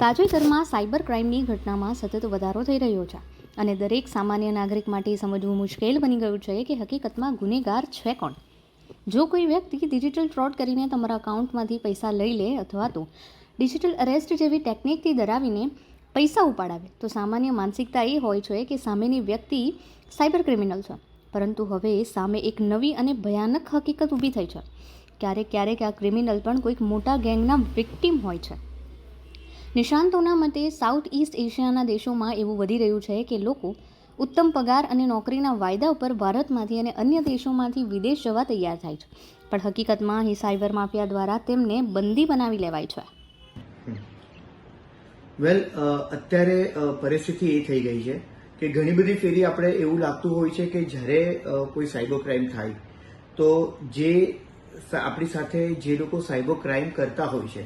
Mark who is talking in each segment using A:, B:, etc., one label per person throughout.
A: તાજેતરમાં સાયબર ક્રાઇમની ઘટનામાં સતત વધારો થઈ રહ્યો છે અને દરેક સામાન્ય નાગરિક માટે સમજવું મુશ્કેલ બની ગયું છે કે હકીકતમાં ગુનેગાર છે કોણ. જો કોઈ વ્યક્તિ ડિજિટલ ફ્રોડ કરીને તમારા અકાઉન્ટમાંથી પૈસા લઈ લે અથવા તો ડિજિટલ અરેસ્ટ જેવી ટેકનિકથી ડરાવીને પૈસા ઉપાડાવે તો સામાન્ય માનસિકતા એ હોય છે કે સામેની વ્યક્તિ સાયબર ક્રિમિનલ છે. પરંતુ હવે સામે એક નવી અને ભયાનક હકીકત ઊભી થઈ છે. ક્યારેક આ ક્રિમિનલ પણ કોઈક મોટા ગેંગના વિક્ટિમ હોય છે. નિષ્ણાંતોના મતે સાઉથ ઇસ્ટ એશિયાના દેશોમાં એવું વધી રહ્યું છે કે લોકો ઉત્તમ પગાર અને નોકરીના વાયદા ઉપર ભારતમાંથી અને અન્ય દેશોમાંથી વિદેશ જવા તૈયાર થાય છે, પણ હકીકતમાં અહીં સાયબર માફિયા દ્વારા તેમને બંદી બનાવી લેવાય છે.
B: અત્યારે પરિસ્થિતિ એ થઈ ગઈ છે કે ઘણી બધી ફેરી આપણે એવું લાગતું હોય છે કે જ્યારે કોઈ સાયબર ક્રાઇમ થાય તો જે આપણી સાથે જે લોકો સાયબર ક્રાઇમ કરતા હોય છે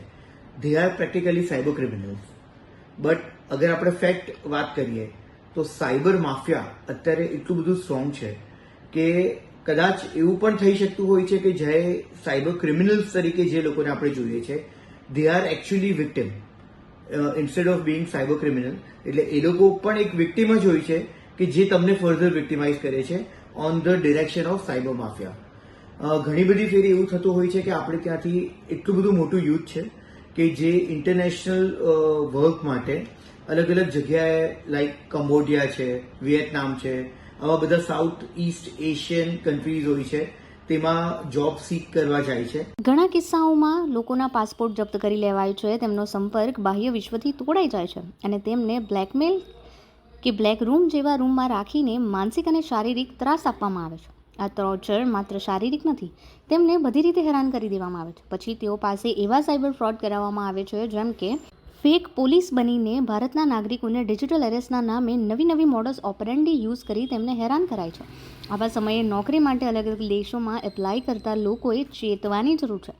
B: they are practically cyber criminals. But અગર આપણે ફેક્ટ વાત કરીએ તો સાયબર માફિયા અત્યારે એટલું બધું સ્ટ્રોંગ છે કે કદાચ એવું પણ થઈ શકતું હોય છે કે જે સાયબર ક્રિમિનલ્સ તરીકે જે લોકોને આપણે જોઈએ છે they are actually victim instead of being cyber criminal. એટલે એ લોકો પણ એક વિક્ટિમ જ હોય છે કે જે તમને ફર્ધર વિક્ટિમાઇઝ કરે છે on the direction of cyber mafia. ઘણી બધી ફેરી એવું થતું હોય છે કે આપણે ત્યાંથી એટલું બધું મોટું યુથ છે કે જે ઇન્ટરનેશનલ વર્ક માટે અલગ અલગ જગ્યાએ લાઈક કંબોડિયા છે, વિયેતનામ છે, આવા બધા સાઉથ ઇસ્ટ એશિયન કન્ટ્રીઝ હોય છે તેમાં જોબ સીક કરવા જાય છે.
A: ઘણા કિસ્સાઓમાં લોકોના પાસપોર્ટ જપ્ત કરી લેવાય છે, તેમનો સંપર્ક બાહ્ય વિશ્વથી તોડાઈ જાય છે અને તેમને બ્લેકમેલ કે બ્લેક રૂમ જેવા રૂમમાં રાખીને માનસિક અને શારીરિક ત્રાસ આપવામાં આવે છે. આ ટોર્ચર માત્ર શારીરિક નથી, તેમને બધી રીતે હેરાન કરી દેવામાં આવે છે. પછી તેઓ પાસે એવા સાયબર ફ્રોડ કરાવવામાં આવે છે જેમ કે ફેક પોલીસ બનીને ભારતના નાગરિકોને ડિજિટલ અરેસ્ટના નામે નવી મોડસ ઓપરેન્ડી યુઝ કરી તેમને હેરાન કરાય છે. આવા સમયે નોકરી માટે અલગ અલગ દેશોમાં એપ્લાય કરતા લોકોએ ચેતવાની જરૂર છે.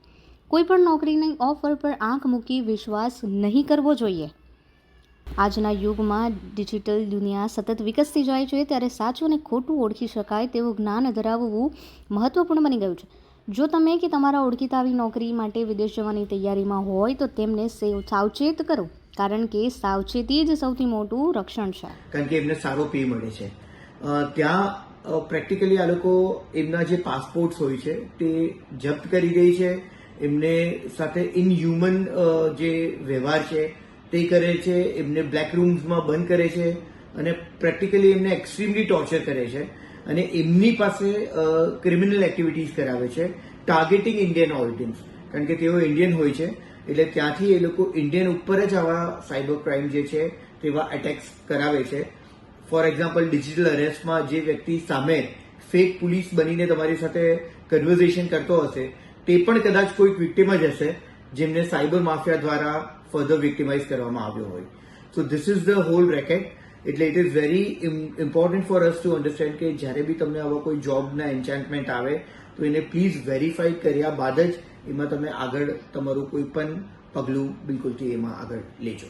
A: કોઈ પણ નોકરીની ઓફર પર આંખ મૂકી વિશ્વાસ નહીં કરવો જોઈએ. આજના યુગમાં ડિજિટલ દુનિયા સતત વિકસતી જાય છે ત્યારે સાચું અને ખોટું ઓળખી શકાય તેવું જ્ઞાન ધરાવવું મહત્વપૂર્ણ બની ગયું છે. જો તમે કે તમારા ઓળખીતા આવી નોકરી માટે વિદેશ જવાની તૈયારીમાં હોય તો તેમને સાવચેત કરો, કારણ કે સાવચેતી જ સૌથી મોટું રક્ષણ છે.
B: કારણ કે એમને સારો પે મળે છે. ત્યાં પ્રેક્ટિકલી આ લોકો એમના જે પાસપોર્ટ્સ હોય છે તે જપ્ત કરી દે છે, એમને સાથે ઇનહ્યુમન જે વ્યવહાર છે તે કરે છે, એમને બ્લેક રૂમ્સમાં બંધ કરે છે અને પ્રેક્ટિકલી એમને એક્સ્ટ્રીમલી ટોર્ચર કરે છે અને એમની પાસે ક્રિમિનલ એક્ટિવિટીઝ કરાવે છે, ટાર્ગેટિંગ ઇન્ડિયન ઓરિજિન્સ. કારણ કે તેઓ ઇન્ડિયન હોય છે એટલે ત્યાંથી એ લોકો ઇન્ડિયન ઉપર જ આવા સાયબર ક્રાઇમ જે છે તેવા એટેક્સ કરાવે છે. ફોર એક્ઝામ્પલ, ડિજિટલ અરેસ્ટમાં જે વ્યક્તિ સામે ફેક પોલીસ બનીને તમારી સાથે કન્વર્ઝેશન કરતો હશે તે પણ કદાચ કોઈક વિક્ટિમ જ હશે જેમને સાયબર માફિયા દ્વારા ફર્ધર વિક્ટિમાઇઝ કરવામાં આવ્યો હોય. So this is the whole racket. એટલે it is very important for us to understand કે જ્યારે બી તમને આવા કોઈ જોબના એન્ચાન્ટમેન્ટ આવે તો એને પ્લીઝ વેરીફાઈ કર્યા બાદ જ એમાં તમે આગળ તમારું કોઈ પણ પગલું બિલકુલથી એમાં આગળ લેજો.